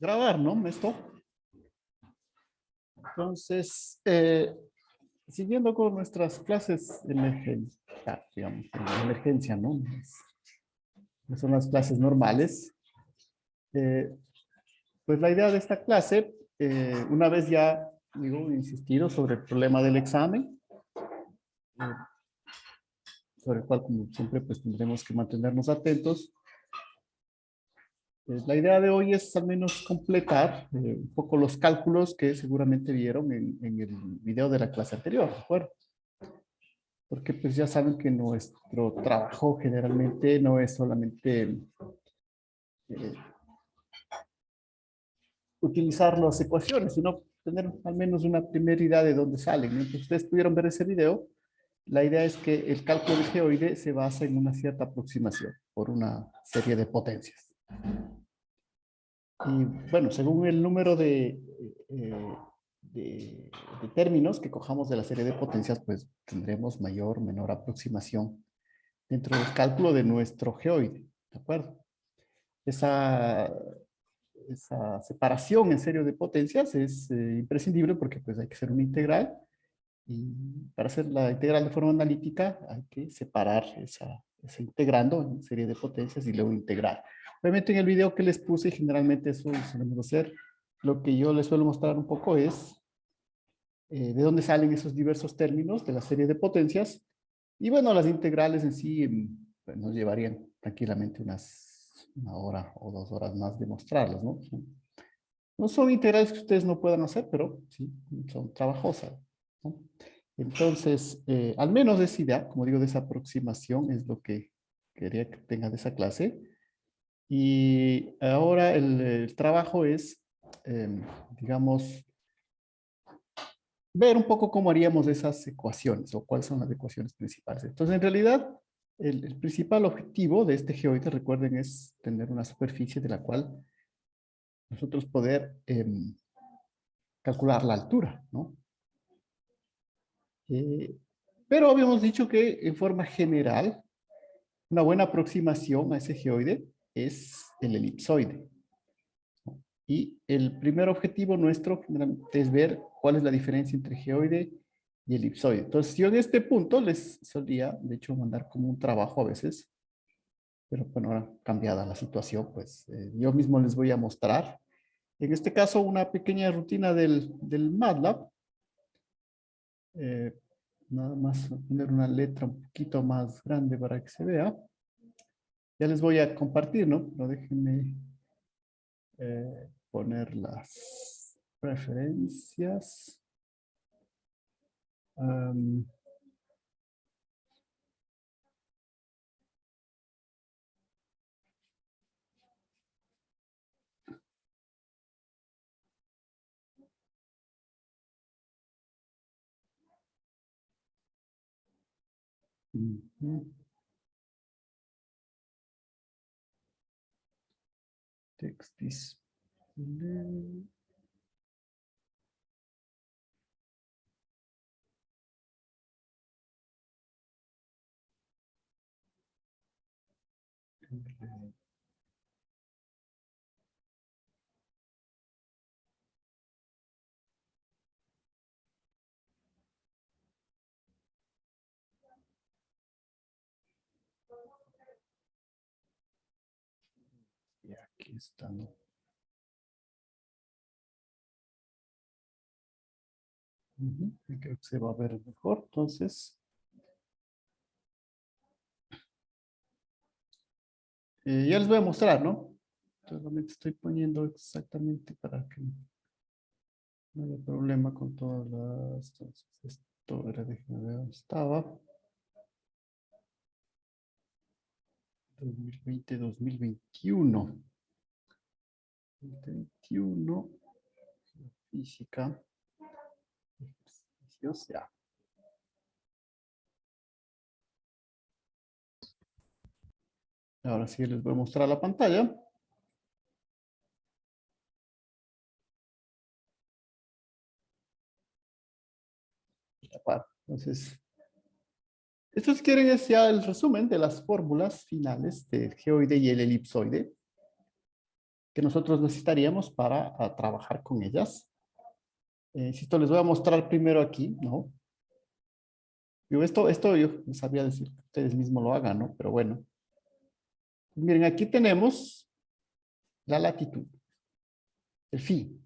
grabar, ¿no? Esto. Entonces, siguiendo con nuestras clases de emergencia, digamos, de emergencia, ¿no? Son las clases normales. Eh, pues la idea de esta clase, una vez ya, digo, insistido sobre el problema del examen, eh, sobre el cual, como siempre, pues tendremos que mantenernos atentos. La idea de hoy es al menos completar un poco los cálculos que seguramente vieron en el video de la clase anterior, ¿de acuerdo? Porque pues ya saben que nuestro trabajo generalmente no es solamente eh, utilizar las ecuaciones, sino tener al menos una primera idea de dónde salen. Entonces, ustedes pudieron ver ese video. La idea es que el cálculo del geoide se basa en una cierta aproximación por una serie de potencias. Y bueno, según el número eh, de términos que cojamos de la serie de potencias, pues tendremos mayor o menor aproximación dentro del cálculo de nuestro geoide, ¿de acuerdo? Esa, esa separación en serio de potencias es imprescindible porque pues hay que hacer una integral y para hacer la integral de forma analítica hay que separar esa integrando en serie de potencias y luego integrar. Obviamente en el video que les puse, generalmente eso solemos hacer. Lo que yo les suelo mostrar un poco es de dónde salen esos diversos términos de la serie de potencias. Y bueno, las integrales en sí pues, nos llevarían tranquilamente una hora o 2 horas más de mostrarlas, ¿no? No son integrales que ustedes no puedan hacer, pero sí, son trabajosas, ¿no? Entonces, al menos esa idea, como digo, de esa aproximación es lo que quería que tenga de esa clase. Y ahora el trabajo es, digamos, ver un poco cómo haríamos esas ecuaciones o cuáles son las ecuaciones principales. Entonces, en realidad, el principal objetivo de este geoide, recuerden, es tener una superficie de la cual nosotros poder calcular la altura, ¿no? Eh, pero habíamos dicho que en forma general, una buena aproximación a ese geoide es el elipsoide. Y el primer objetivo nuestro generalmente es ver cuál es la diferencia entre geoide y elipsoide. Entonces, yo en este punto les solía, de hecho, mandar como un trabajo a veces, pero bueno, ahora cambiada la situación, pues yo mismo les voy a mostrar. En este caso, una pequeña rutina del MATLAB. Eh, Nada más poner una letra un poquito más grande para que se vea. Ya les voy a compartir, ¿no? Pero déjenme poner las referencias. Um, Text display. Y aquí está, ¿no? Creo que se va a ver mejor. Entonces, ya les voy a mostrar, ¿no? Solamente estoy poniendo exactamente para que no haya problema con todas las... Entonces, esto era, déjenme ver dónde estaba. 2020-2021. 2021. Física. Ejercicios, ya. Ahora sí les voy a mostrar la pantalla. Entonces, estos quieren es ya el resumen de las fórmulas finales del geoide y el elipsoide. que nosotros necesitaríamos para trabajar con ellas. Si esto les voy a mostrar primero aquí, ¿no? Esto yo sabía decir que ustedes mismos lo hagan, ¿no? Pero bueno. Miren, aquí tenemos la latitud, el phi.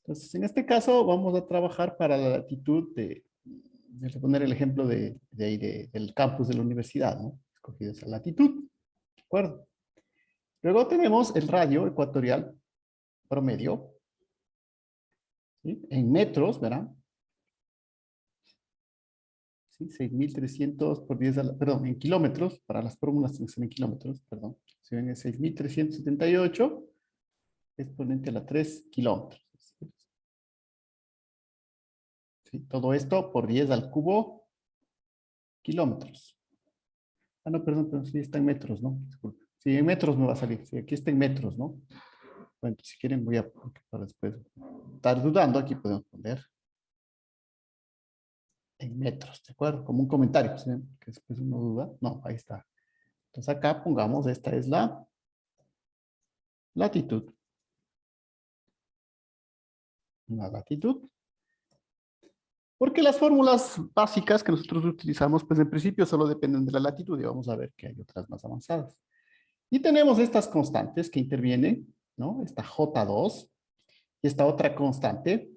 Entonces, en este caso vamos a trabajar para la latitud voy a poner el ejemplo del campus de la universidad, ¿no? Escogido esa latitud, ¿de acuerdo? Luego tenemos el radio ecuatorial promedio, ¿sí? En metros, ¿verdad? ¿Sí? 6.300 por 10 perdón, en kilómetros, para las fórmulas que son en kilómetros, perdón. Si ven es 6.378 exponente a la 3 kilómetros. ¿Sí? Todo esto por 10 al cubo kilómetros. Ah, no, perdón, sí está en metros, ¿no? Disculpe. Sí, en metros me va a salir. Sí, aquí está en metros, ¿no? Bueno, si quieren voy a, para después estar dudando, aquí podemos poner en metros, ¿de acuerdo? Como un comentario, ¿sí? Que después uno duda. No, ahí está. Entonces acá pongamos, esta es la latitud. La latitud. Porque las fórmulas básicas que nosotros utilizamos, pues en principio solo dependen de la latitud y vamos a ver que hay otras más avanzadas. Y tenemos estas constantes que intervienen, ¿no? Esta J2 y esta otra constante,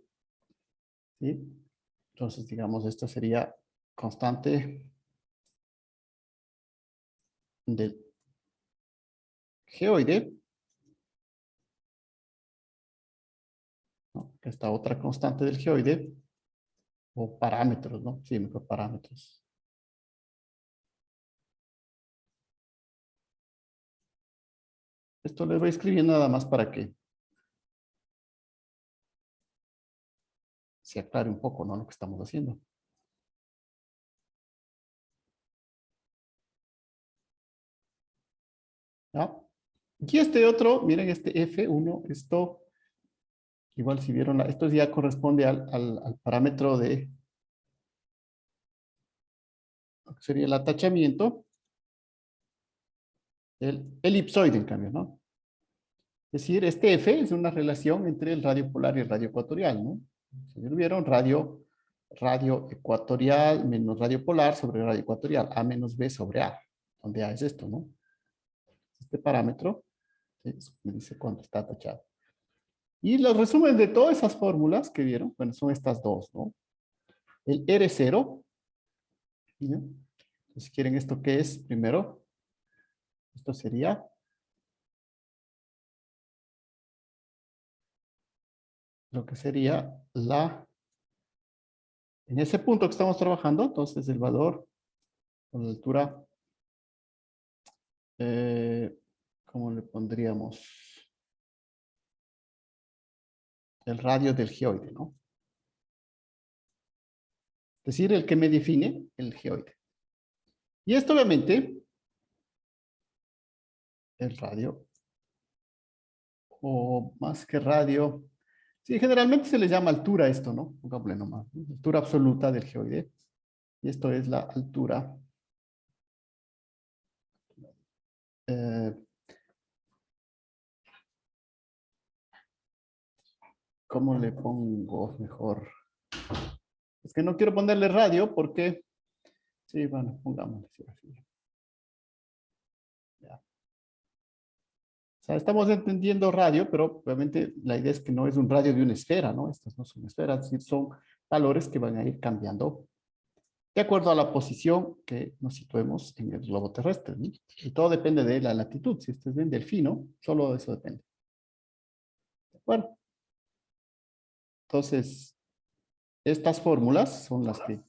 ¿sí? Entonces, digamos, esta sería constante del geoide, ¿no? Esta otra constante del geoide, o parámetros, ¿no? Sí, mejor parámetros. Esto les voy escribiendo nada más para que se aclare un poco, ¿no? Lo que estamos haciendo. ¿Ya? Y este otro, miren este F1, esto, igual si vieron, esto ya corresponde al parámetro de, lo que sería el atachamiento, el elipsoide en cambio, ¿no? Es decir, este F es una relación entre el radio polar y el radio ecuatorial, ¿no? Si vieron, radio ecuatorial menos radio polar sobre radio ecuatorial, A menos B sobre A, donde A es esto, ¿no? Este parámetro, ¿sí? Me dice cuánto está atachado. Y los resúmenes de todas esas fórmulas que vieron, bueno, son estas dos, ¿no? El R0, ¿no? Entonces, ¿quieren esto qué es? Primero, esto sería lo que sería en ese punto que estamos trabajando, entonces el valor con la altura, ¿cómo le pondríamos? El radio del geoide, ¿no? Es decir, el que me define el geoide. Y esto obviamente, el radio, o más que radio, sí, generalmente se le llama altura a esto, ¿no? Pongámosle nomás, ¿no? Altura absoluta del geoide. Y esto es la altura eh, ¿cómo le pongo mejor? Es que no quiero ponerle radio porque, sí, bueno, pongámosle así. Ya. O sea, estamos entendiendo radio, pero obviamente la idea es que no es un radio de una esfera, ¿no? Estas no son esferas, es decir, son valores que van a ir cambiando de acuerdo a la posición que nos situemos en el globo terrestre, ¿no? Y todo depende de la latitud. Si ustedes ven del fino, solo eso depende. ¿De acuerdo? Entonces, estas fórmulas son las que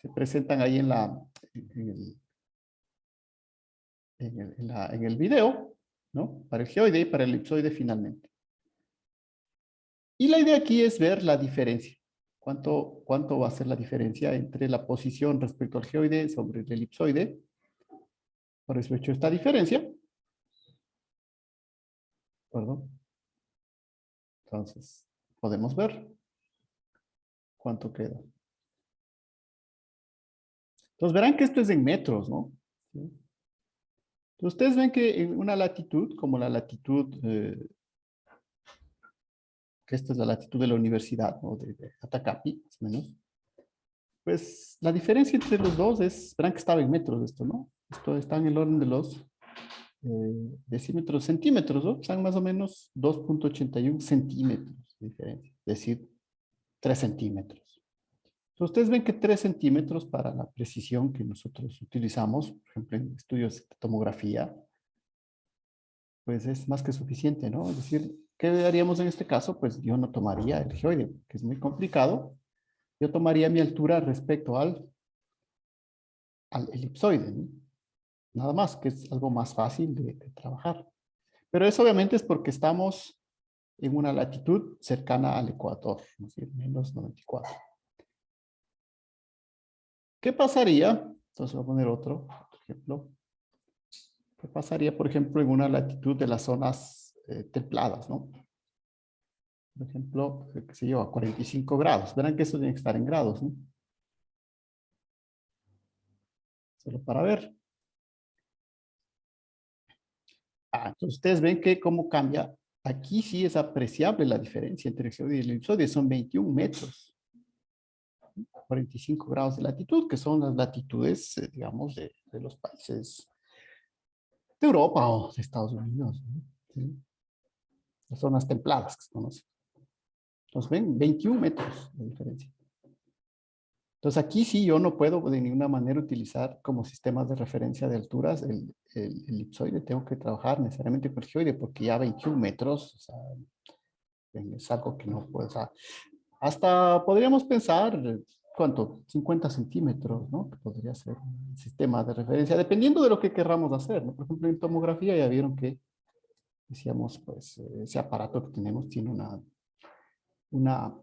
se presentan ahí en el, en el video, ¿no? Para el geoide y para el elipsoide finalmente. Y la idea aquí es ver la diferencia. ¿Cuánto va a ser la diferencia entre la posición respecto al geoide sobre el elipsoide? Por eso he hecho esta diferencia. Perdón. Entonces, podemos ver cuánto queda. Entonces verán que esto es en metros, ¿no? ¿Sí? Entonces, ustedes ven que en una latitud, como la latitud, que esta es la latitud de la universidad, ¿no? De Atacapi, más o menos, pues la diferencia entre los dos es, verán que estaba en metros esto, ¿no? Esto está en el orden de los decímetros, centímetros, ¿no? Están más o menos 2,81 centímetros de diferencia, es decir, 3 centímetros. Entonces, ustedes ven que 3 centímetros para la precisión que nosotros utilizamos, por ejemplo, en estudios de tomografía, pues es más que suficiente, ¿no? Es decir, ¿qué haríamos en este caso? Pues yo no tomaría el geoide, que es muy complicado. Yo tomaría mi altura respecto al elipsoide, ¿no? Nada más, que es algo más fácil de trabajar. Pero eso obviamente es porque estamos en una latitud cercana al ecuador, es decir, menos 94. ¿Qué pasaría? Entonces voy a poner otro ejemplo. ¿Qué pasaría, por ejemplo, en una latitud de las zonas templadas, ¿no? Por ejemplo, qué sé yo, a 45 grados. Verán que eso tiene que estar en grados, ¿no? Solo para ver. Entonces ustedes ven que cómo cambia. Aquí sí es apreciable la diferencia entre el geoide y el elipsoide. Son 21 metros. 45 grados de latitud, que son las latitudes, digamos, de los países de Europa o de Estados Unidos, ¿no? ¿Sí? Las zonas templadas que se conocen. Entonces ven, 21 metros de diferencia. Entonces aquí sí yo no puedo de ninguna manera utilizar como sistemas de referencia de alturas el elipsoide. Tengo que trabajar necesariamente con el geoide porque ya 21 metros, o sea, es algo que no puedo. O sea, hasta podríamos pensar, ¿cuánto? 50 centímetros, ¿no? Que podría ser un sistema de referencia, dependiendo de lo que querramos hacer, ¿no? Por ejemplo, en tomografía ya vieron que, decíamos, pues, ese aparato que tenemos tiene una, una,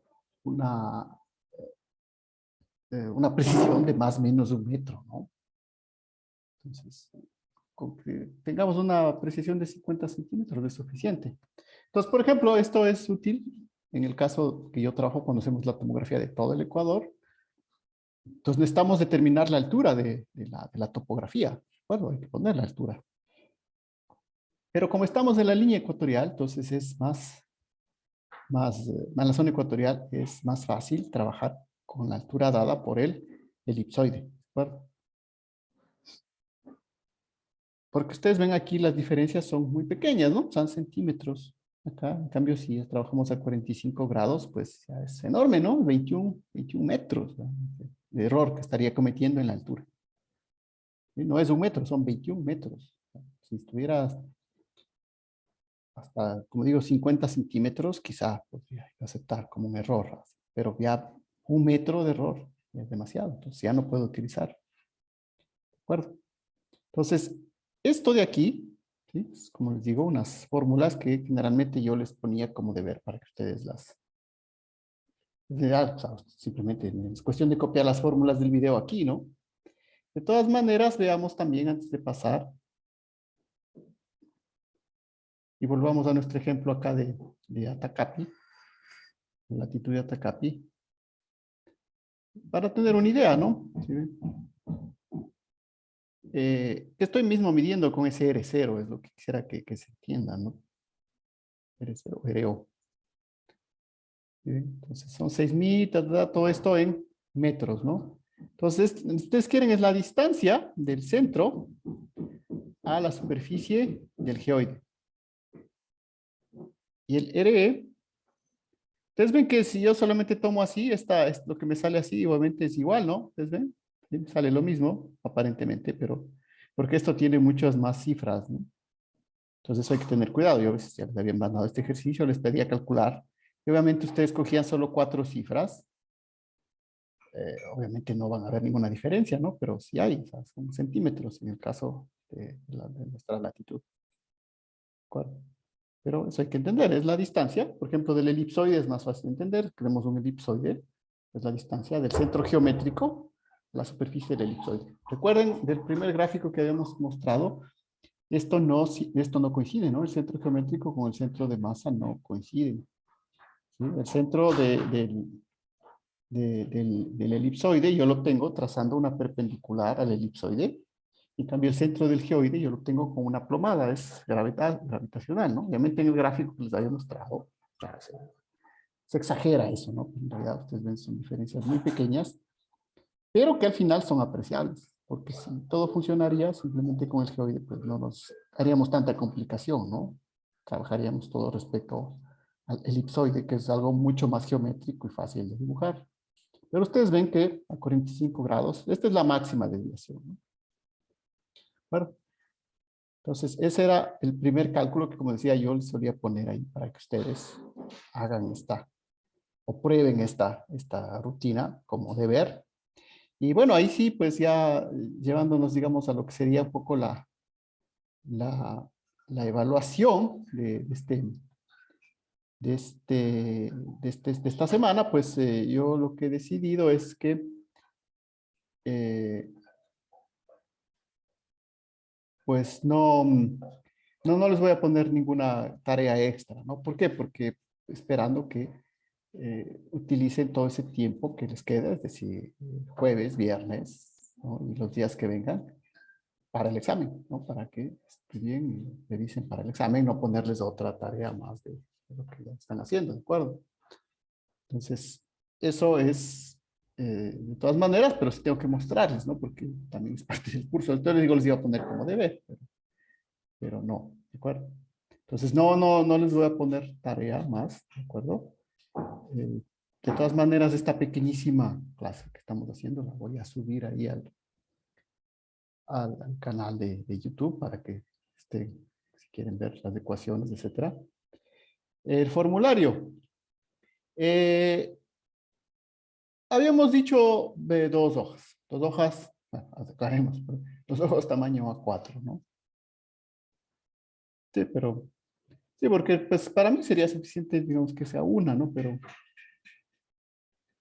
una precisión de más o menos 1 metro, ¿no? Entonces, con que tengamos una precisión de 50 centímetros es suficiente. Entonces, por ejemplo, esto es útil en el caso que yo trabajo cuando hacemos la tomografía de todo el Ecuador. Entonces necesitamos determinar la altura de la topografía. Bueno, hay que poner la altura. Pero como estamos en la línea ecuatorial, entonces es en la zona ecuatorial es más fácil trabajar con la altura dada por el elipsoide. ¿De acuerdo? Porque ustedes ven aquí las diferencias son muy pequeñas, ¿no? Son centímetros. Acá, en cambio, si trabajamos a 45 grados, pues ya es enorme, ¿no? 21 metros, ¿no? De error que estaría cometiendo en la altura. Y no es 1 metro, son 21 metros. Si estuviera hasta, como digo, 50 centímetros, quizá podría aceptar como un error. Pero ya 1 metro de error es demasiado. Entonces ya no puedo utilizar. ¿De acuerdo? Entonces, esto de aquí, ¿sí? Es, como les digo, unas fórmulas que generalmente yo les ponía como deber para que ustedes o sea, simplemente es cuestión de copiar las fórmulas del video aquí, ¿no? De todas maneras, veamos también antes de pasar y volvamos a nuestro ejemplo acá de Atacapi, la latitud de Atacapi, para tener una idea, ¿no? ¿Sí? ¿Qué estoy mismo midiendo con ese R0? Es lo que quisiera que se entienda, ¿no? R0, RO. ¿Sí? Entonces son 6.000, todo esto en metros, ¿no? Entonces, ustedes quieren es la distancia del centro a la superficie del geoide. Y el RE, ustedes ven que si yo solamente tomo así, es lo que me sale así, obviamente es igual, ¿no? Ustedes ven, ¿sí? Sale lo mismo, aparentemente, pero porque esto tiene muchas más cifras, ¿no? Entonces hay que tener cuidado. Yo a veces ya les habían mandado este ejercicio, les pedía calcular. Y obviamente ustedes cogían solo 4 cifras. Obviamente no van a ver ninguna diferencia, ¿no? Pero sí hay, o sea, son centímetros en el caso de nuestra latitud. ¿De acuerdo? Pero eso hay que entender, es la distancia. Por ejemplo, del elipsoide es más fácil de entender. Tenemos un elipsoide, es la distancia del centro geométrico a la superficie del elipsoide. Recuerden del primer gráfico que habíamos mostrado, esto no coincide, ¿no? El centro geométrico con el centro de masa no coinciden. ¿Sí? El centro del elipsoide yo lo tengo trazando una perpendicular al elipsoide En cambio, el centro del geoide yo lo tengo con una plomada, es gravitacional, ¿no? Obviamente en el gráfico que les había mostrado, claro, se exagera eso, ¿no? En realidad ustedes ven son diferencias muy pequeñas, pero que al final son apreciables, porque si todo funcionaría simplemente con el geoide, pues no nos haríamos tanta complicación, ¿no? Trabajaríamos todo respecto al elipsoide, que es algo mucho más geométrico y fácil de dibujar. Pero ustedes ven que a 45 grados, esta es la máxima desviación, ¿no? Bueno, entonces ese era el primer cálculo que, como decía yo, les solía poner ahí para que ustedes hagan o prueben esta rutina como deber. Y bueno, ahí sí, pues ya llevándonos, digamos, a lo que sería un poco la, la evaluación de esta semana, pues yo lo que he decidido es que eh, pues no les voy a poner ninguna tarea extra, ¿no? ¿Por qué? Porque esperando que utilicen todo ese tiempo que les queda, es decir, jueves, viernes, ¿no? Y los días que vengan para el examen, ¿no? Para que estudien y revisen para el examen, no ponerles otra tarea más de lo que ya están haciendo, ¿de acuerdo? Entonces, eso es de todas maneras, pero sí tengo que mostrarles, ¿no? Porque también es parte del curso. Entonces les digo, les iba a poner como debe, pero no, ¿de acuerdo? Entonces, no les voy a poner tarea más, ¿de acuerdo? De todas maneras, esta pequeñísima clase que estamos haciendo la voy a subir ahí al canal de YouTube para que estén, si quieren ver las ecuaciones, etcétera. El formulario. Eh, Habíamos dicho de dos hojas, bueno, aclaremos, pero dos hojas tamaño A4, ¿no? Sí, pero, sí, porque pues para mí sería suficiente, digamos, que sea una, ¿no? Pero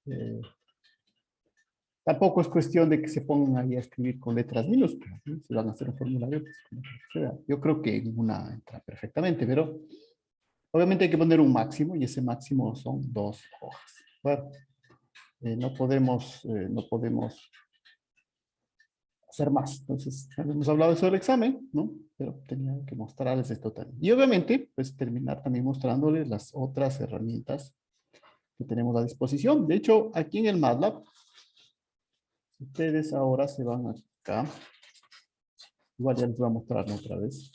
eh, tampoco es cuestión de que se pongan ahí a escribir con letras minúsculas, ¿no? Si van a hacer un formulario, pues como sea. Yo creo que una entra perfectamente, pero obviamente hay que poner un máximo y ese máximo son dos hojas. Bueno, no podemos hacer más. Entonces, hemos hablado de eso del examen, ¿no? Pero tenía que mostrarles esto también. Y obviamente, pues terminar también mostrándoles las otras herramientas que tenemos a disposición. De hecho, aquí en el MATLAB, si ustedes ahora se van acá, igual ya les voy a mostrar otra vez.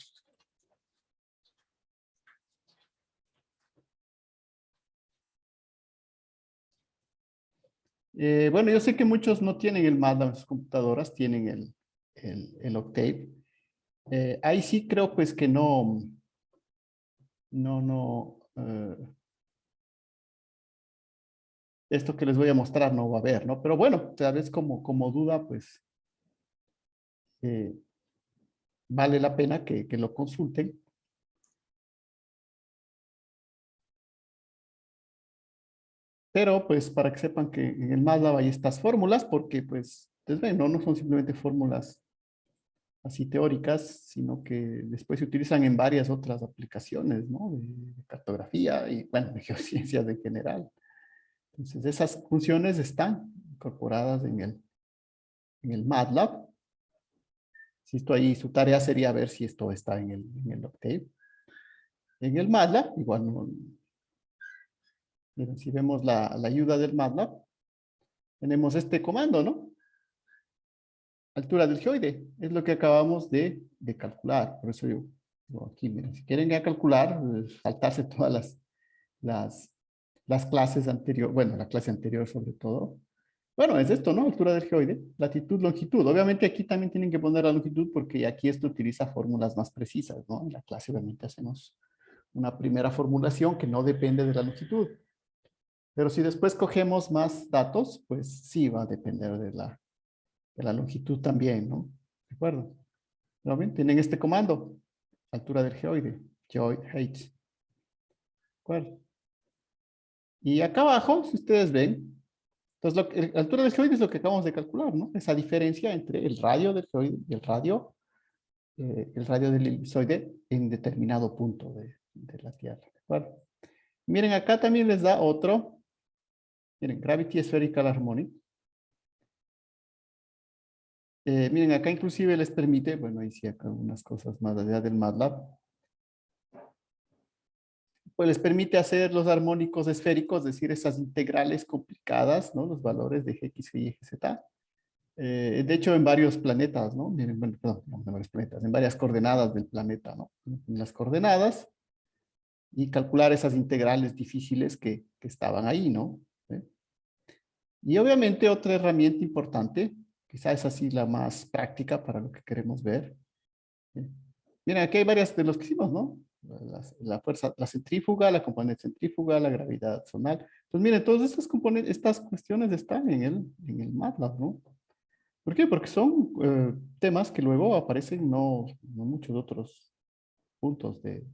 Bueno, yo sé que muchos no tienen el MATLAB en sus computadoras, tienen el Octave. Ahí sí creo pues que esto que les voy a mostrar no va a haber, ¿no? Pero bueno, tal vez como duda, pues eh, vale la pena que lo consulten. Pero pues para que sepan que en el MATLAB hay estas fórmulas, porque pues, ustedes ven, no son simplemente fórmulas así teóricas, sino que después se utilizan en varias otras aplicaciones, ¿no? De cartografía y, bueno, de geociencias en general. Entonces, esas funciones están incorporadas en el MATLAB. Si esto ahí, su tarea sería ver si esto está en el Octave. En el MATLAB, igual, miren, si vemos la ayuda del MATLAB, tenemos este comando, ¿no? Altura del geoide, es lo que acabamos de calcular. Por eso yo aquí, miren, si quieren ya calcular, saltarse todas las, las clases anteriores, bueno, la clase anterior sobre todo. Bueno, es esto, ¿no? Altura del geoide, latitud, longitud. Obviamente aquí también tienen que poner la longitud porque aquí esto utiliza fórmulas más precisas, ¿no? En la clase obviamente hacemos una primera formulación que no depende de la longitud. Pero si después cogemos más datos, pues sí va a depender de la longitud también, ¿no? ¿De acuerdo? ¿Lo ven? Tienen este comando, altura del geoide, geoid height. ¿De acuerdo? Y acá abajo, si ustedes ven, entonces la altura del geoide es lo que acabamos de calcular, ¿no? Esa diferencia entre el radio del geoide y el radio del elipsoide en determinado punto de la Tierra. ¿De acuerdo? Miren, acá también les da otro, miren, Gravity Spherical Harmonic. Miren, acá inclusive les permite, bueno, ahí sí acá algunas cosas más allá del MATLAB, pues les permite hacer los armónicos esféricos, es decir, esas integrales complicadas, ¿no? Los valores de X, Y, Z. De hecho, en varios planetas, ¿no? Miren, bueno, perdón, no en varios planetas, en varias coordenadas del planeta, ¿no? En las coordenadas y calcular esas integrales difíciles que estaban ahí, ¿no? ¿Eh? Y obviamente otra herramienta importante, quizás es así la más práctica para lo que queremos ver. ¿Eh? Miren, aquí hay varias de los que hicimos, ¿no? La fuerza, la centrífuga, la componente centrífuga, la gravedad zonal. Entonces, miren, todas estas componentes, estas cuestiones están en el MATLAB, ¿no? ¿Por qué? Porque son temas que luego aparecen no muchos otros puntos de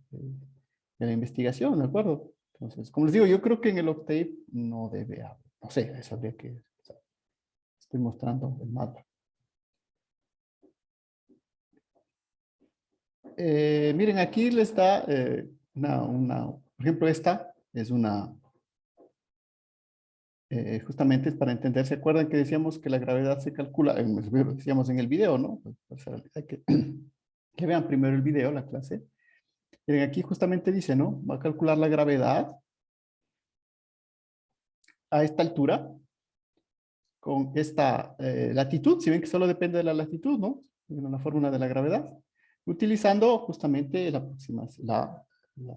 la investigación, ¿de acuerdo? Entonces, como les digo, yo creo que en el Octave no debe haber, no sé, eso habría que, o sea, estoy mostrando el mapa. Miren, aquí les da por ejemplo, esta es una, justamente es para entender, ¿se acuerdan que decíamos que la gravedad se calcula, decíamos en el video, ¿no? Pues, hay que vean primero el video, la clase. Miren, aquí justamente dice, ¿no? Va a calcular la gravedad a esta altura con esta latitud, si ven que solo depende de la latitud, ¿no? La fórmula de la gravedad, utilizando justamente la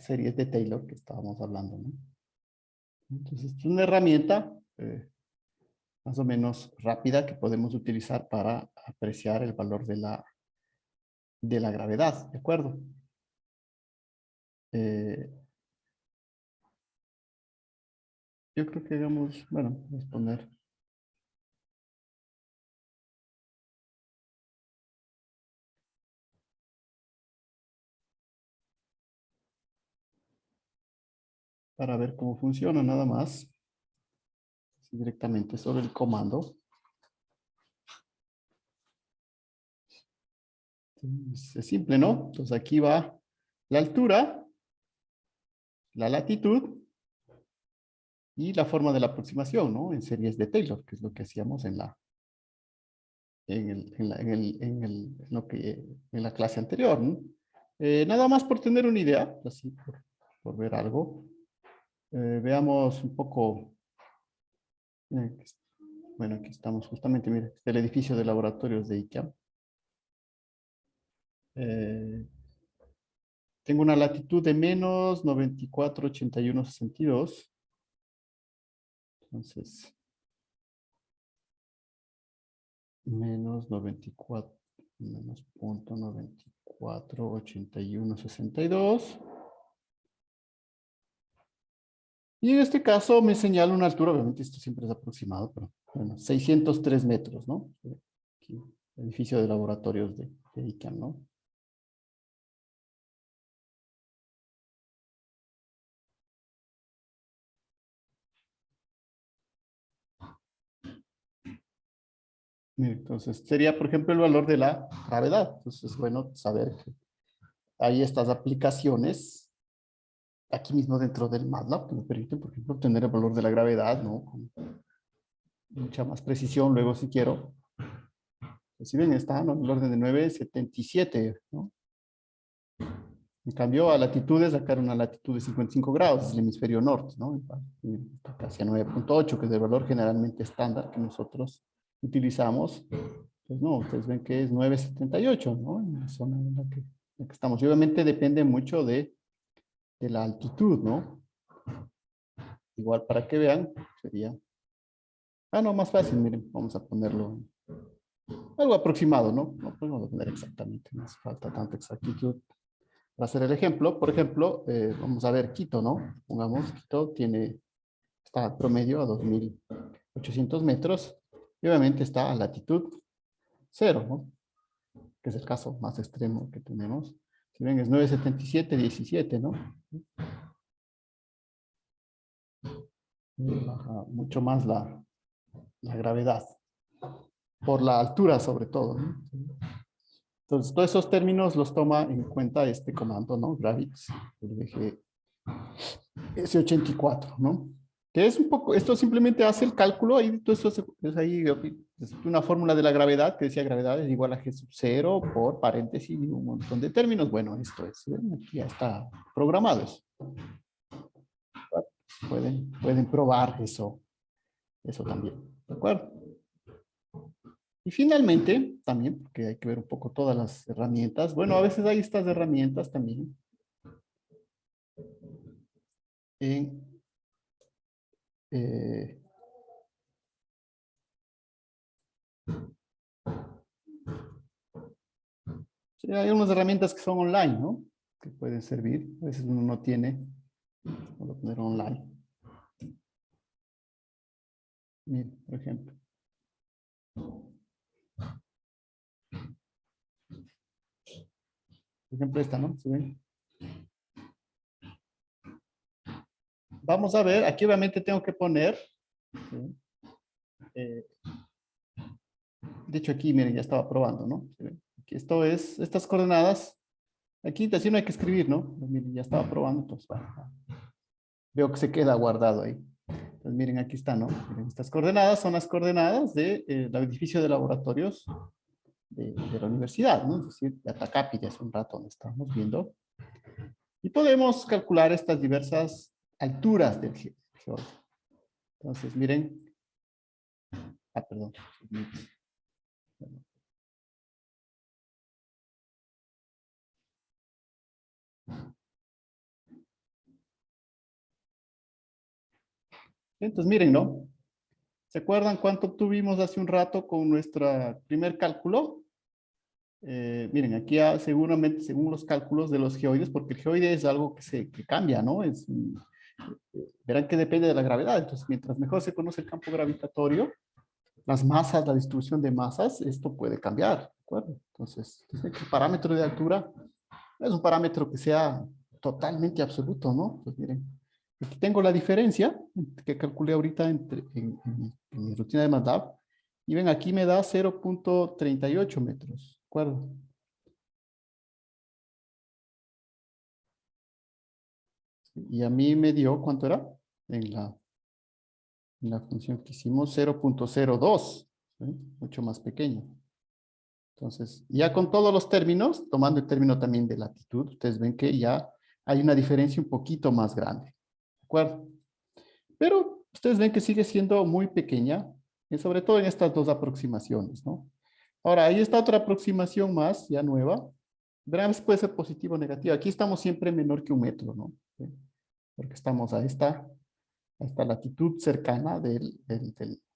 serie de Taylor que estábamos hablando, ¿no? Entonces, es una herramienta más o menos rápida que podemos utilizar para apreciar el valor de la gravedad, ¿de acuerdo? Eh, yo creo que hagamos, bueno, vamos a poner para ver cómo funciona nada más, directamente sobre el comando. Es simple, ¿no? Entonces aquí va la altura, la latitud y la forma de la aproximación, ¿no? En series de Taylor, que es lo que hacíamos en la clase anterior, ¿no? Nada más por tener una idea, así por ver algo. Veamos un poco, eh, bueno, aquí estamos justamente, mire, el edificio de laboratorios de ICAM. Tengo una latitud de menos 94,81,62. Entonces, menos 94, menos punto 94,81,62. Y en este caso me señala una altura, obviamente esto siempre es aproximado, pero bueno, 603 metros, ¿no? Aquí, edificio de laboratorios de ICANN, ¿no? Entonces, sería, por ejemplo, el valor de la gravedad. Entonces, es bueno saber que hay estas aplicaciones aquí mismo dentro del MATLAB que me permiten, por ejemplo, obtener el valor de la gravedad, ¿no? Con mucha más precisión, luego si quiero. Si ven, está, ¿no? En el orden de 9,77, ¿no? En cambio, a latitudes, sacar una latitud de 55 grados, es el hemisferio norte, ¿no? Casi a 9,8, que es el valor generalmente estándar que nosotros utilizamos. Pues no, ustedes ven que es 9,78, ¿no? En la zona en la que estamos. Y obviamente depende mucho de la altitud, ¿no? Igual para que vean, sería... Ah, no, más fácil, miren, vamos a ponerlo algo aproximado, ¿no? No podemos poner exactamente, no hace falta tanta exactitud. Para hacer el ejemplo, por ejemplo, vamos a ver Quito, ¿no? Pongamos, Quito está promedio a 2.800 metros y obviamente está a latitud cero, ¿no? Que es el caso más extremo que tenemos. Si ven, es 9,77,17, ¿no? Baja mucho más la gravedad, por la altura sobre todo, ¿no? Entonces, todos esos términos los toma en cuenta este comando, ¿no? Gravix, el eje S84, ¿no? Que es un poco, esto simplemente hace el cálculo, ahí, todo eso es ahí es una fórmula de la gravedad que decía gravedad es igual a G sub 0 por paréntesis y un montón de términos. Bueno, esto es, aquí ya está programado eso. Pueden probar eso también, ¿de acuerdo? Y finalmente, también, porque hay que ver un poco todas las herramientas. Bueno, a veces hay estas herramientas también en eh, sí, hay unas herramientas que son online, ¿no? Que pueden servir. A veces uno no tiene, puedo poner online. Miren, por ejemplo. Por ejemplo, esta, ¿no? ¿Se ven? Vamos a ver, aquí obviamente tengo que poner, ¿sí? eh, de hecho aquí, miren, ya estaba probando, ¿no? ¿Se ven? Aquí esto es, estas coordenadas, aquí así no hay que escribir, ¿no? Pues miren, ya estaba probando, entonces, bueno, veo que se queda guardado ahí. Entonces, miren, aquí está, ¿no? Miren, estas coordenadas son las coordenadas del edificio de laboratorios de la universidad, ¿no? Es decir, de Atacapi, ya hace un rato donde estamos viendo. Y podemos calcular estas diversas alturas del geólogo. Entonces, miren. Ah, perdón. Entonces, miren, ¿no? ¿Se acuerdan cuánto tuvimos hace un rato con nuestro primer cálculo? Miren, aquí seguramente según los cálculos de los geoides, porque el geoide es algo que cambia, ¿no? Verán que depende de la gravedad. Entonces, mientras mejor se conoce el campo gravitatorio, las masas, la distribución de masas, esto puede cambiar, ¿de acuerdo? Entonces, el parámetro de altura es un parámetro que sea totalmente absoluto, ¿no? Pues miren, aquí tengo la diferencia que calculé ahorita en mi rutina de MATLAB. Y ven, aquí me da 0.38 metros, ¿de acuerdo? Y a mí me dio, ¿cuánto era? En la función que hicimos, 0.02, ¿sí? Mucho más pequeño. Entonces, ya con todos los términos, tomando el término también de latitud, ustedes ven que ya hay una diferencia un poquito más grande, ¿de acuerdo? Pero ustedes ven que sigue siendo muy pequeña, y sobre todo en estas dos aproximaciones, ¿no? Ahora, ahí está otra aproximación más, ya nueva. Verán, puede ser positivo o negativo. Aquí estamos siempre menor que un metro, ¿no? ¿Sí? Porque estamos a esta latitud cercana de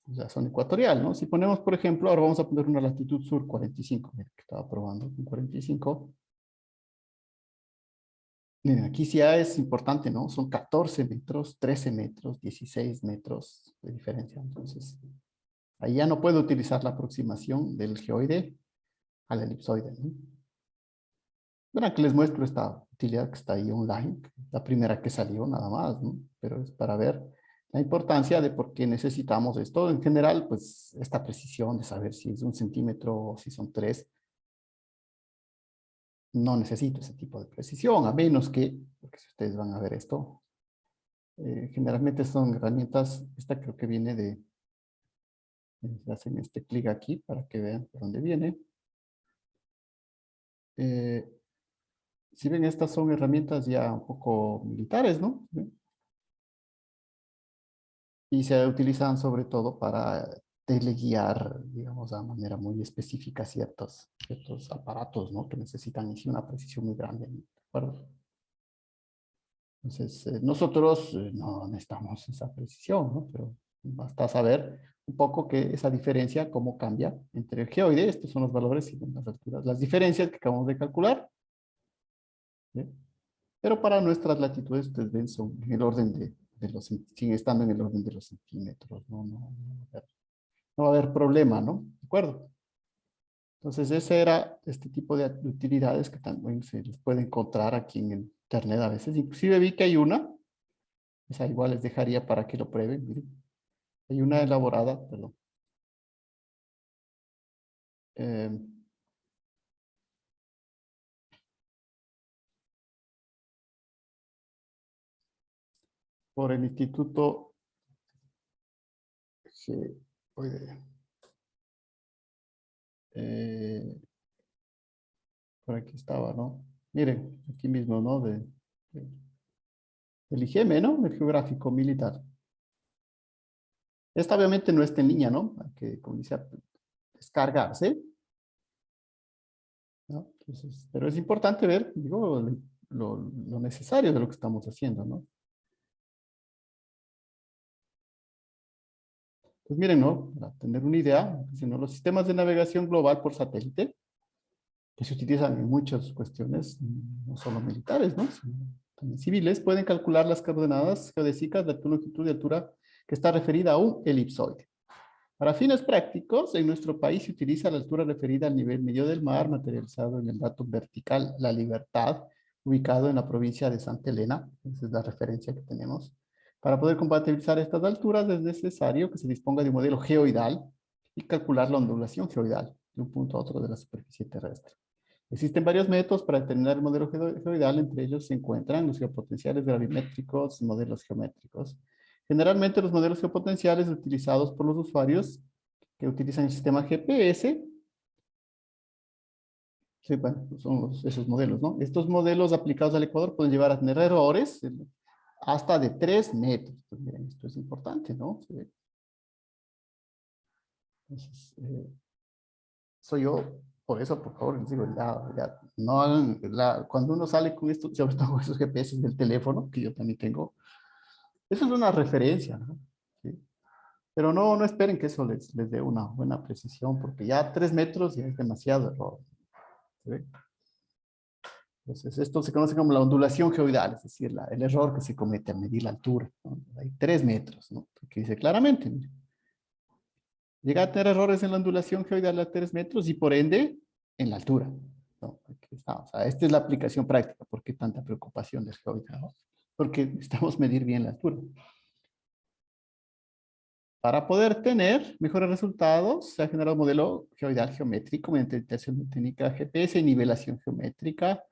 la zona ecuatorial, ¿no? Si ponemos, por ejemplo, ahora vamos a poner una latitud sur 45, miren, que estaba probando con 45. Miren, aquí sí ya es importante, ¿no? Son 14 metros, 13 metros, 16 metros de diferencia. Entonces, ahí ya no puedo utilizar la aproximación del geoide al elipsoide, ¿no? Verán que les muestro esta utilidad que está ahí online, la primera que salió nada más, ¿no? Pero es para ver la importancia de por qué necesitamos esto. En general, pues esta precisión de saber si es un centímetro o si son tres, no necesito ese tipo de precisión, a menos que, porque si ustedes van a ver esto, generalmente son herramientas, esta creo que viene hacen este clic aquí para que vean por dónde viene. Eh, si ven, estas son herramientas ya un poco militares, ¿no? ¿Sí? Y se utilizan sobre todo para teleguiar, digamos, de manera muy específica ciertos aparatos, ¿no? Que necesitan en sí una precisión muy grande, ¿de acuerdo? Entonces, nosotros no necesitamos esa precisión, ¿no? Pero basta saber un poco que esa diferencia, cómo cambia entre el geoide, estos son los valores y las alturas, las diferencias que acabamos de calcular, ¿sí? Pero para nuestras latitudes, ustedes ven, son en el orden de los, siguen estando en el orden de los centímetros, ¿no? No va a haber problema, ¿no? ¿De acuerdo? Entonces, ese era este tipo de utilidades que también se les puede encontrar aquí en el internet a veces. Inclusive vi que hay una, esa igual les dejaría para que lo prueben, miren. Hay una elaborada, perdón, eh, por el Instituto Geoide. Por aquí estaba, ¿no? Miren, aquí mismo, ¿no? Del IGM, ¿no? El geográfico militar. Esta obviamente no está en línea, ¿no? Hay que, como dice, descargarse, ¿no? Entonces, pero es importante ver, digo, lo necesario de lo que estamos haciendo, ¿no? Pues miren, ¿no? Para tener una idea, sino los sistemas de navegación global por satélite, que se utilizan en muchas cuestiones, no solo militares, ¿no? Sino también civiles, pueden calcular las coordenadas geodésicas de tu longitud y altura que está referida a un elipsoide. Para fines prácticos, en nuestro país se utiliza la altura referida al nivel medio del mar, materializado en el dato vertical La Libertad, ubicado en la provincia de Santa Elena. Esa es la referencia que tenemos. Para poder compatibilizar estas alturas es necesario que se disponga de un modelo geoidal y calcular la ondulación geoidal de un punto a otro de la superficie terrestre. Existen varios métodos para determinar el modelo geoidal, entre ellos se encuentran los geopotenciales gravimétricos y modelos geométricos. Generalmente los modelos geopotenciales utilizados por los usuarios que utilizan el sistema GPS, sí, bueno, son esos modelos, ¿no? Estos modelos aplicados al Ecuador pueden llevar a tener errores hasta de 3 metros. Pues miren, esto es importante, ¿no? Sí. Entonces, soy yo, por eso, por favor, les digo, no hagan, cuando uno sale con esto, sobre todo con esos GPS del teléfono, que yo también tengo, eso es una referencia, ¿no? Sí. Pero no esperen que eso les dé una buena precisión, porque ya 3 metros ya es demasiado error. ¿Sí? Entonces, esto se conoce como la ondulación geoidal, es decir, el error que se comete al medir la altura, ¿no? Hay 3 metros, ¿no? Que dice claramente, mire, llega a tener errores en la ondulación geoidal a 3 metros y por ende en la altura, ¿no? Aquí está, o sea, esta es la aplicación práctica. ¿Por qué tanta preocupación del geoidal? ¿No? Porque necesitamos medir bien la altura. Para poder tener mejores resultados, se ha generado un modelo geoidal geométrico mediante detección técnica GPS y nivelación geométrica.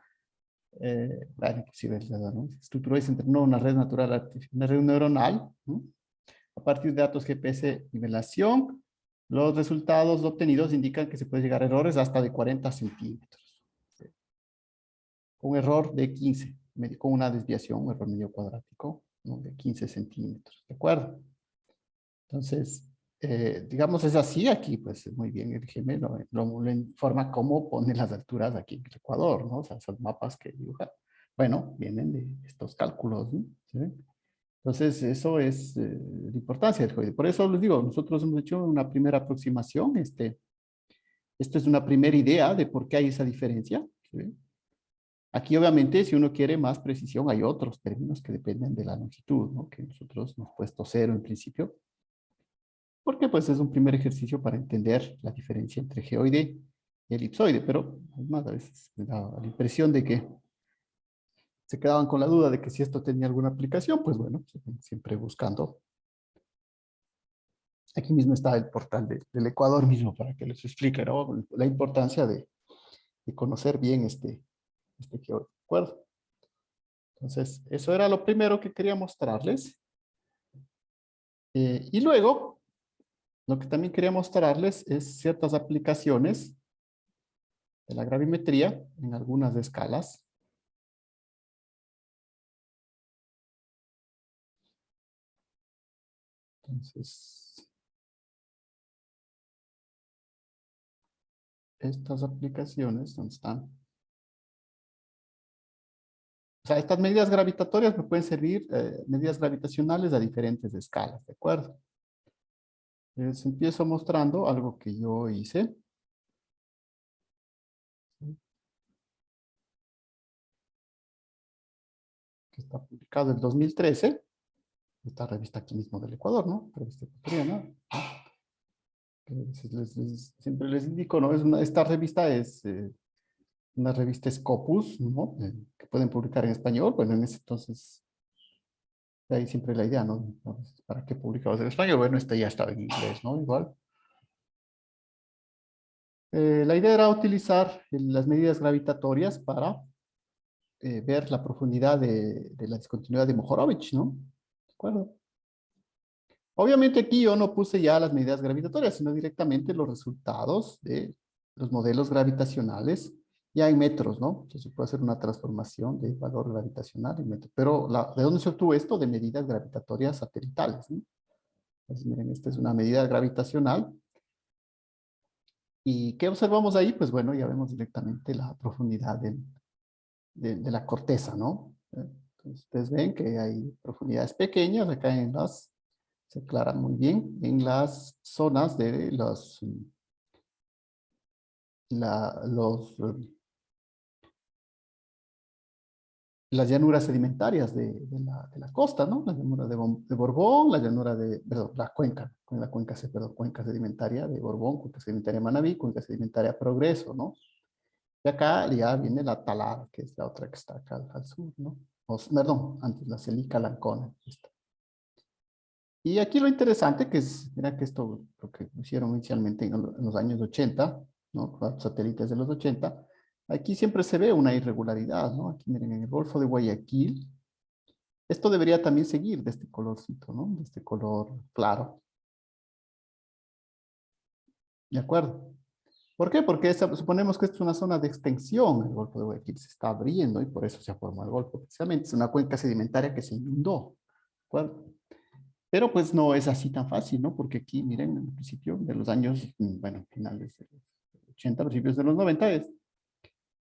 Bueno, inclusive ¿no? Estructuró y se entrenó una red natural, una red neuronal, ¿no? A partir de datos GPS nivelación, los resultados obtenidos indican que se puede llegar a errores hasta de 40 centímetros. ¿Sí? Un error de 15, con una desviación, un error medio cuadrático, ¿no? De 15 centímetros, ¿de acuerdo? Entonces, digamos, es así aquí, pues muy bien, el GM lo informa cómo pone las alturas aquí en el Ecuador, ¿no? O sea, esos mapas que dibuja, bueno, vienen de estos cálculos, ¿no? ¿Sí? Entonces, eso es la importancia del juego. Por eso les digo, nosotros hemos hecho una primera aproximación, esto es una primera idea de por qué hay esa diferencia, ¿sí? Aquí, obviamente, si uno quiere más precisión, hay otros términos que dependen de la longitud, ¿no? Que nosotros hemos puesto 0 en principio, porque pues es un primer ejercicio para entender la diferencia entre geoide y elipsoide, pero además a veces me da la impresión de que se quedaban con la duda de que si esto tenía alguna aplicación, pues bueno, siempre buscando. Aquí mismo está el portal del Ecuador mismo para que les explique, ¿no? La importancia de conocer bien este geoide, ¿de acuerdo? Entonces, eso era lo primero que quería mostrarles. Y luego, lo que también quería mostrarles es ciertas aplicaciones de la gravimetría en algunas escalas. Entonces, estas aplicaciones, ¿dónde están? O sea, estas medidas gravitatorias me pueden servir, medidas gravitacionales a diferentes escalas, ¿de acuerdo? Les empiezo mostrando algo que yo hice. ¿Sí? Que está publicado en 2013. Esta revista aquí mismo del Ecuador, ¿no? Revista ecuatoriana. Siempre les indico, ¿no? Esta revista es una revista Scopus, ¿no? Que pueden publicar en español. Bueno, en ese entonces, de ahí siempre la idea, ¿no? ¿Para qué publicamos en español? Bueno, esta ya estaba en inglés, ¿no? Igual. La idea era utilizar las medidas gravitatorias para ver la profundidad de la discontinuidad de Mohorovic, ¿no? ¿De acuerdo? Obviamente aquí yo no puse ya las medidas gravitatorias, sino directamente los resultados de los modelos gravitacionales ya en metros, ¿no? Entonces se puede hacer una transformación de valor gravitacional en metros. Pero ¿de dónde se obtuvo esto? De medidas gravitatorias satelitales, ¿no? Entonces miren, esta es una medida gravitacional. ¿Y qué observamos ahí? Pues bueno, ya vemos directamente la profundidad de la corteza, ¿no? Entonces ustedes ven que hay profundidades pequeñas acá se aclaran muy bien en las zonas de las llanuras sedimentarias de la costa, ¿no? La llanura de Borbón, la llanura perdón, la cuenca, perdón, cuenca sedimentaria de Borbón, cuenca sedimentaria de Manabí, cuenca sedimentaria Progreso, ¿no? Y acá ya viene la Talar, que es la otra que está acá al sur, ¿no? Perdón, antes la Celica Lancona. Y aquí lo interesante que es, mira que esto lo que hicieron inicialmente en los años 80, ¿no? Los satélites de los 80, aquí siempre se ve una irregularidad, ¿no? Aquí miren, en el Golfo de Guayaquil, esto debería también seguir de este colorcito, ¿no? De este color claro. ¿De acuerdo? ¿Por qué? Porque suponemos que esto es una zona de extensión, el Golfo de Guayaquil se está abriendo y por eso se formó el Golfo. Precisamente es una cuenca sedimentaria que se inundó. ¿De acuerdo? Pero pues no es así tan fácil, ¿no? Porque aquí, miren, en el principio de los años, bueno, finales de los 80, principios de los 90,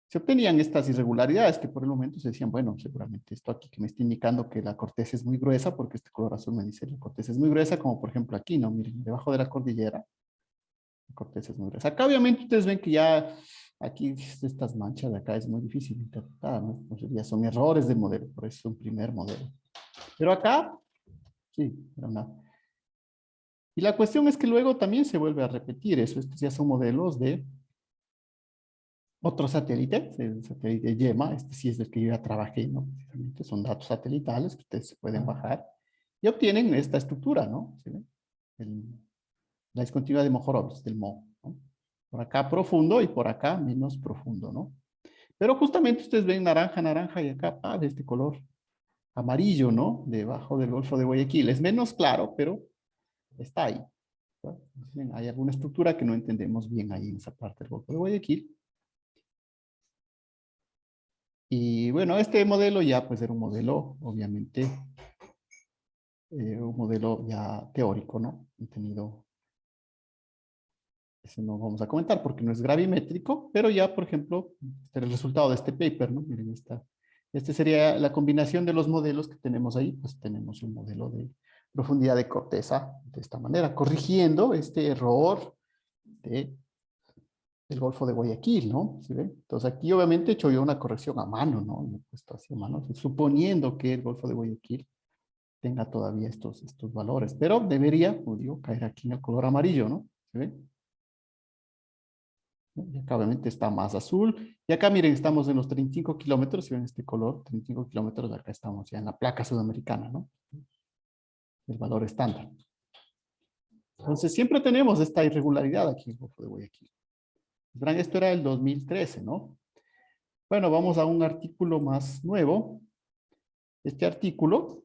se obtenían estas irregularidades que por el momento se decían, bueno, seguramente esto aquí que me está indicando que la corteza es muy gruesa, porque este color azul me dice que la corteza es muy gruesa, como por ejemplo aquí, ¿no? Miren, debajo de la cordillera, la corteza es muy gruesa. Acá obviamente ustedes ven que ya aquí estas manchas de acá es muy difícil de interpretar, ¿no? Entonces ya son errores del modelo, por eso es un primer modelo. Pero acá, sí, era una. Y la cuestión es que luego también se vuelve a repetir eso. Estos ya son modelos de otro satélite, el satélite YEMA. Este sí es el que yo ya trabajé, ¿no? Precisamente son datos satelitales que ustedes se pueden bajar y obtienen esta estructura, ¿no? ¿Sí ven? La discontinuidad de Mohorovic, del MO, ¿no? Por acá profundo y por acá menos profundo, ¿no? Pero justamente ustedes ven naranja, naranja y acá, de este color amarillo, ¿no? Debajo del Golfo de Guayaquil. Es menos claro, pero está ahí. Hay alguna estructura que no entendemos bien ahí en esa parte del Golfo de Guayaquil. Y bueno, este modelo ya pues era un modelo, obviamente, un modelo ya teórico, ¿no? He tenido, ese no vamos a comentar porque no es gravimétrico, pero ya, por ejemplo, este era el resultado de este paper, ¿no? Miren, este sería la combinación de los modelos que tenemos ahí, pues tenemos un modelo de profundidad de corteza de esta manera, corrigiendo este error de el Golfo de Guayaquil, ¿no? ¿Sí ven? Entonces aquí obviamente he hecho yo una corrección a mano, ¿no? Lo he puesto así a mano, suponiendo que el Golfo de Guayaquil tenga todavía estos valores, pero debería, como digo, caer aquí en el color amarillo, ¿no? ¿Sí ven? Y acá obviamente está más azul. Y acá miren, estamos en los 35 kilómetros, si ven este color, 35 kilómetros, acá estamos ya en la placa sudamericana, ¿no? El valor estándar. Entonces siempre tenemos esta irregularidad aquí en el Golfo de Guayaquil. Verán, esto era el 2013, ¿no? Bueno, vamos a un artículo más nuevo. Este artículo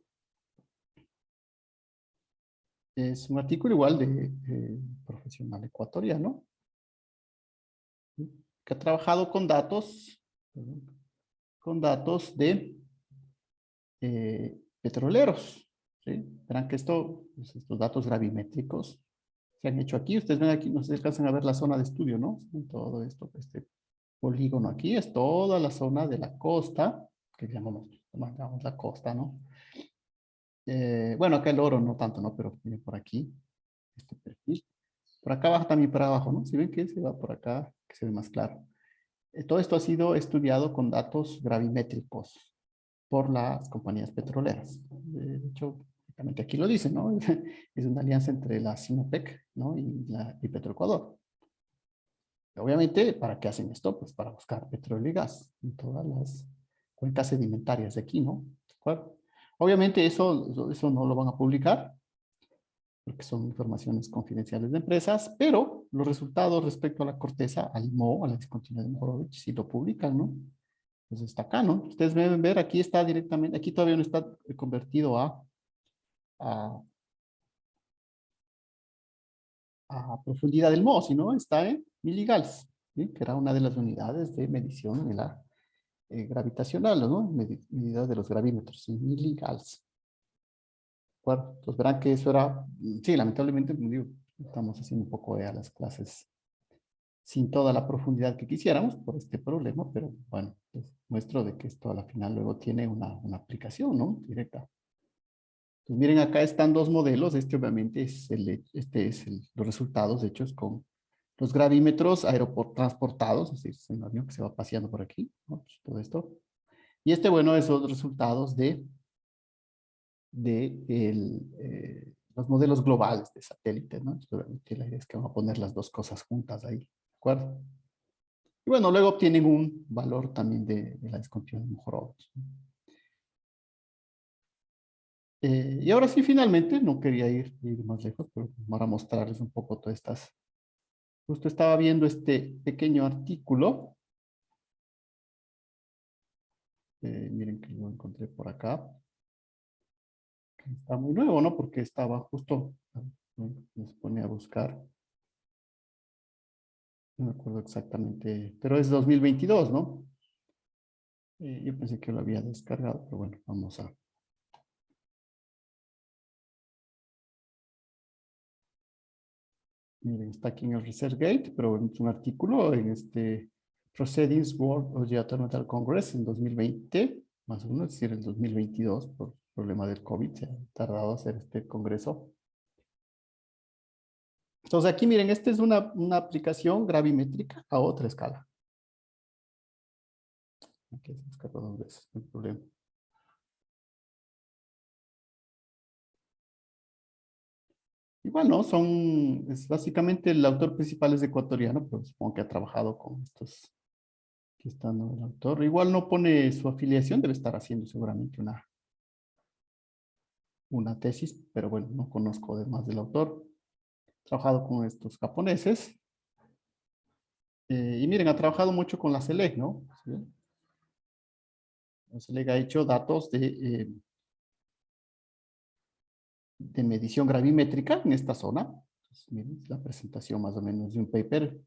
es un artículo igual de profesional ecuatoriano, ¿sí? Que ha trabajado con datos de petroleros. ¿Sí? Verán que pues, estos datos gravimétricos se han hecho aquí. Ustedes ven aquí, no sé si alcanzan a ver la zona de estudio, ¿no? Todo esto, este polígono aquí es toda la zona de la costa, que llamamos la costa, ¿no? Bueno, acá el oro no tanto, ¿no? Pero miren por aquí, este perfil. Por acá baja también para abajo, ¿no? Si ven que se va por acá, que se ve más claro. Todo esto ha sido estudiado con datos gravimétricos por las compañías petroleras. De hecho, exactamente aquí lo dice, ¿no? Es una alianza entre la Sinopec, ¿no? Y Petroecuador. Obviamente, ¿para qué hacen esto? Pues para buscar petróleo y gas en todas las cuencas sedimentarias de aquí, ¿no? ¿De acuerdo? Obviamente eso no lo van a publicar, porque son informaciones confidenciales de empresas, pero los resultados respecto a la corteza, al MO, a la discontinuidad de Mohorovic, sí lo publican, ¿no? Pues está acá, ¿no? Ustedes deben ver, aquí está directamente, aquí todavía no está convertido a a profundidad del MOSI, ¿no? Está en miligauss, ¿sí? Que era una de las unidades de medición de la gravitacional, ¿no? Medida de los gravímetros, en miligauss. ¿De acuerdo? Entonces verán que eso era, sí, lamentablemente, como digo, estamos haciendo un poco a las clases sin toda la profundidad que quisiéramos por este problema, pero bueno, pues muestro de que esto a la final luego tiene una aplicación, ¿no? Directa. Pues miren, acá están dos modelos. Este obviamente es, los resultados hechos con los gravímetros transportados, es decir, es un avión que se va paseando por aquí, ¿no? Pues todo esto. Y este, bueno, es los resultados los modelos globales de satélites, ¿no? Entonces, obviamente la idea es que vamos a poner las dos cosas juntas ahí, ¿de acuerdo? Y bueno, luego obtienen un valor también de la discontinuidad mejor. Y ahora sí, finalmente, no quería ir más lejos, pero para mostrarles un poco todas estas. Justo estaba viendo este pequeño artículo. Miren que lo encontré por acá. Está muy nuevo, ¿no? Porque estaba justo, me pone a buscar. No me acuerdo exactamente, pero es 2022, ¿no? Yo pensé que lo había descargado, pero bueno, vamos a. Miren, está aquí en el ResearchGate, pero es un artículo en este Proceedings World of Geothermal Congress en 2020, más o menos, es decir, el 2022, por problema del COVID, se ha tardado hacer este congreso. Entonces aquí miren, esta es una aplicación gravimétrica a otra escala. Aquí se descargó dos veces, no hay problema. Y bueno, es básicamente el autor principal es ecuatoriano, pero supongo que ha trabajado con estos. Aquí está, ¿no? El autor. Igual no pone su afiliación, debe estar haciendo seguramente una tesis, pero bueno, no conozco además del autor. He trabajado con estos japoneses. Y miren, ha trabajado mucho con la SELEC, ¿no? ¿Sí? La SELEC ha hecho datos de medición gravimétrica en esta zona. Entonces, miren, la presentación más o menos de un paper,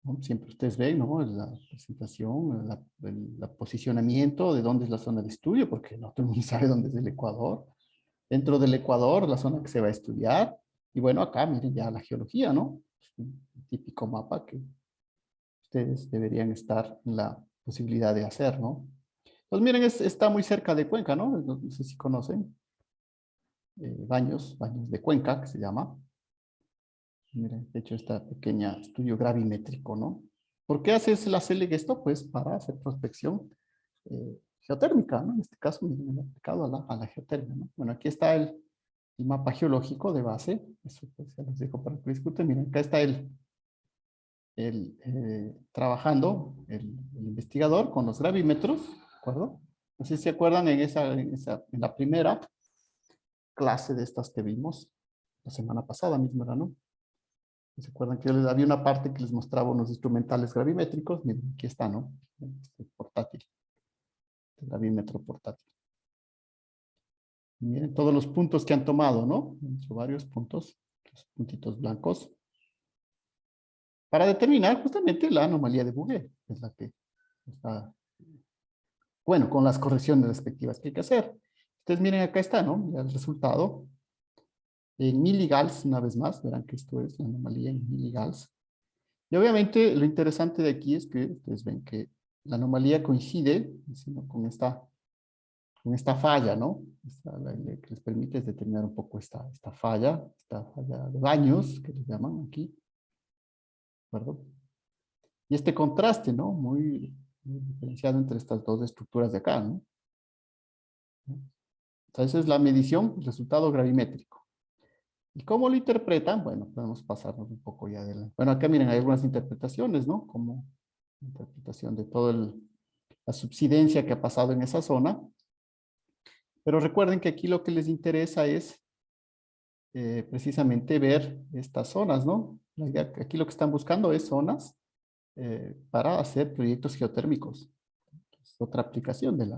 ¿no? Siempre ustedes ven, ¿no? La presentación, el posicionamiento de dónde es la zona de estudio, porque no todo el mundo sabe dónde es el Ecuador. Dentro del Ecuador, la zona que se va a estudiar. Y bueno, acá miren ya la geología, ¿no? Es un típico mapa que ustedes deberían estar en la posibilidad de hacer, ¿no? Pues miren, está muy cerca de Cuenca, ¿no? No sé si conocen. Baños de Cuenca, que se llama. Miren, he hecho esta pequeña estudio gravimétrico, ¿no? ¿Por qué haces la CELEG esto? Pues para hacer prospección geotérmica, ¿no? En este caso, miren, aplicado a la geotermia, ¿no? Bueno, aquí está el mapa geológico de base. Eso pues ya los dejo para que discuten. Miren, acá está trabajando el investigador con los gravímetros, ¿de acuerdo? No sé si se acuerdan en la primera clase de estas que vimos la semana pasada mismo, era, ¿no? ¿Se acuerdan que había una parte que les mostraba unos instrumentales gravimétricos? Miren, aquí está, ¿no? Este portátil, el gravímetro portátil. Y miren todos los puntos que han tomado, ¿no? Han hecho varios puntos, los puntitos blancos, para determinar justamente la anomalía de Bouguer, que es la que está, bueno, con las correcciones respectivas que hay que hacer. Ustedes miren, acá está, ¿no? Ya el resultado en miligauss, una vez más, verán que esto es la anomalía en miligauss. Y obviamente lo interesante de aquí es que ustedes ven que la anomalía coincide con esta falla, ¿no? Que les permite determinar un poco esta falla de Baños, que les llaman aquí, ¿de acuerdo? Y este contraste, ¿no? Muy diferenciado entre estas dos estructuras de acá, ¿no? Entonces es la medición, el resultado gravimétrico. ¿Y cómo lo interpretan? Bueno, podemos pasarnos un poco ya adelante. Bueno, acá miren, hay algunas interpretaciones, ¿no? Como interpretación de toda la subsidencia que ha pasado en esa zona. Pero recuerden que aquí lo que les interesa es precisamente ver estas zonas, ¿no? Aquí lo que están buscando es zonas para hacer proyectos geotérmicos. Es otra aplicación de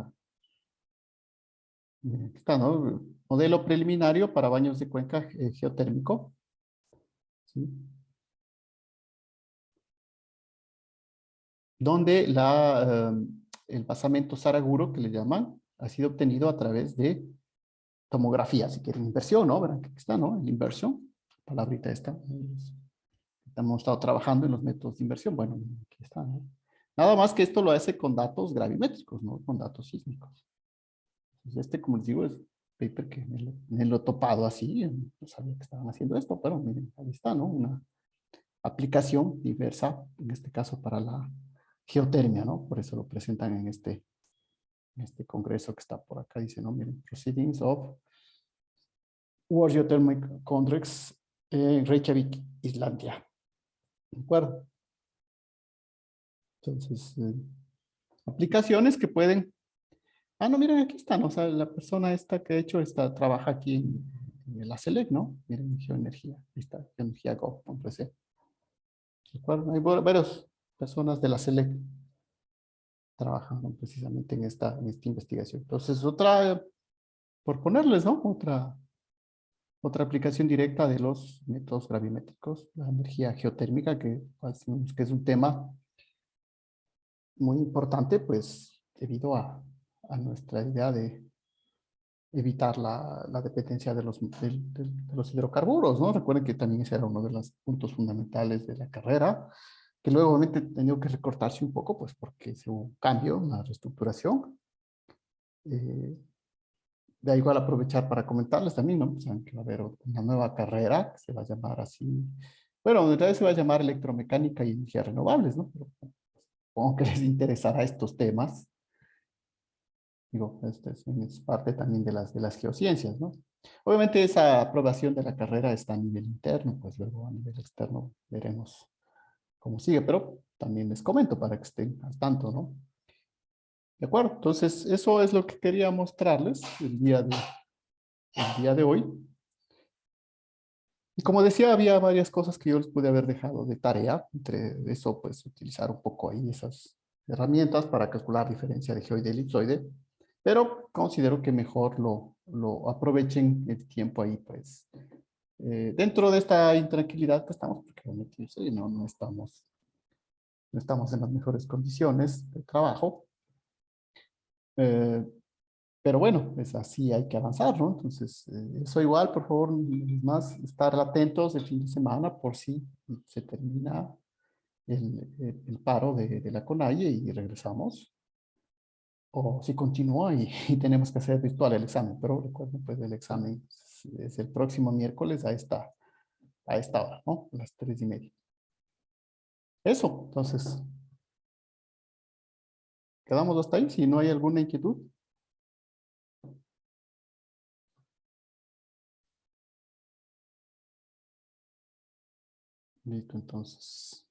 está, ¿no? Modelo preliminario para baños de cuenca geotérmico. ¿sí? Donde el basamento Saraguro, que le llaman, ha sido obtenido a través de tomografía, si quieren, inversión, ¿no? ¿Verdad? Aquí está, ¿no? La inversión, palabrita esta. Hemos estado trabajando en los métodos de inversión. Bueno, aquí está, ¿no? Nada más que esto lo hace con datos gravimétricos, ¿no? Con datos sísmicos. Entonces, como les digo, es paper que me lo he topado así. No sabía que estaban haciendo esto, pero miren, ahí está, ¿no? Una aplicación diversa, en este caso para la geotermia, ¿no? Por eso lo presentan en este congreso que está por acá. Dice, ¿no? Miren, Proceedings of World Geothermal Congress en Reykjavik, Islandia. ¿De acuerdo? Entonces, aplicaciones que pueden... Ah, no, miren, aquí están. O sea, la persona esta que ha hecho esta trabaja aquí en la SELEC, ¿no? Miren, geoenergía. Ahí está, geoenergia.gov.es. ¿De acuerdo? Hay varias personas de la SELEC trabajando precisamente en esta investigación. Entonces, otra, por ponerles, ¿no? Otra aplicación directa de los métodos gravimétricos, la energía geotérmica, que es un tema muy importante, pues, debido a nuestra idea de evitar la dependencia de los hidrocarburos, ¿no? Recuerden que también ese era uno de los puntos fundamentales de la carrera, que luego obviamente ha tenido que recortarse un poco, pues porque hubo un cambio, una reestructuración. Eh, Da igual aprovechar para comentarles también, ¿no? Saben que va a haber una nueva carrera que se va a llamar así. Bueno, en realidad se va a llamar electromecánica y energías renovables, ¿no? Pero supongo que les interesará estos temas. Digo, es parte también de las geociencias, ¿no? Obviamente esa aprobación de la carrera está a nivel interno, pues luego a nivel externo veremos cómo sigue, pero también les comento para que estén al tanto, ¿no? De acuerdo, entonces eso es lo que quería mostrarles el día de hoy. Y como decía, había varias cosas que yo les pude haber dejado de tarea. Entre eso, pues, utilizar un poco ahí esas herramientas para calcular diferencia de geoide y elipsoide. Pero considero que mejor lo aprovechen el tiempo ahí, pues. Dentro de esta intranquilidad que estamos, porque realmente sí, no estamos en las mejores condiciones de trabajo. Eh, Pero bueno, es así, hay que avanzar, ¿no? Entonces, eso igual, por favor, más estar atentos el fin de semana por si se termina el paro de la CONAIE y regresamos, o si continúa y tenemos que hacer virtual el examen, pero recuerden, pues el examen es el próximo miércoles a esta hora, ¿no? A las 3:30. Eso, entonces, quedamos hasta ahí, si no hay alguna inquietud. Listo, entonces.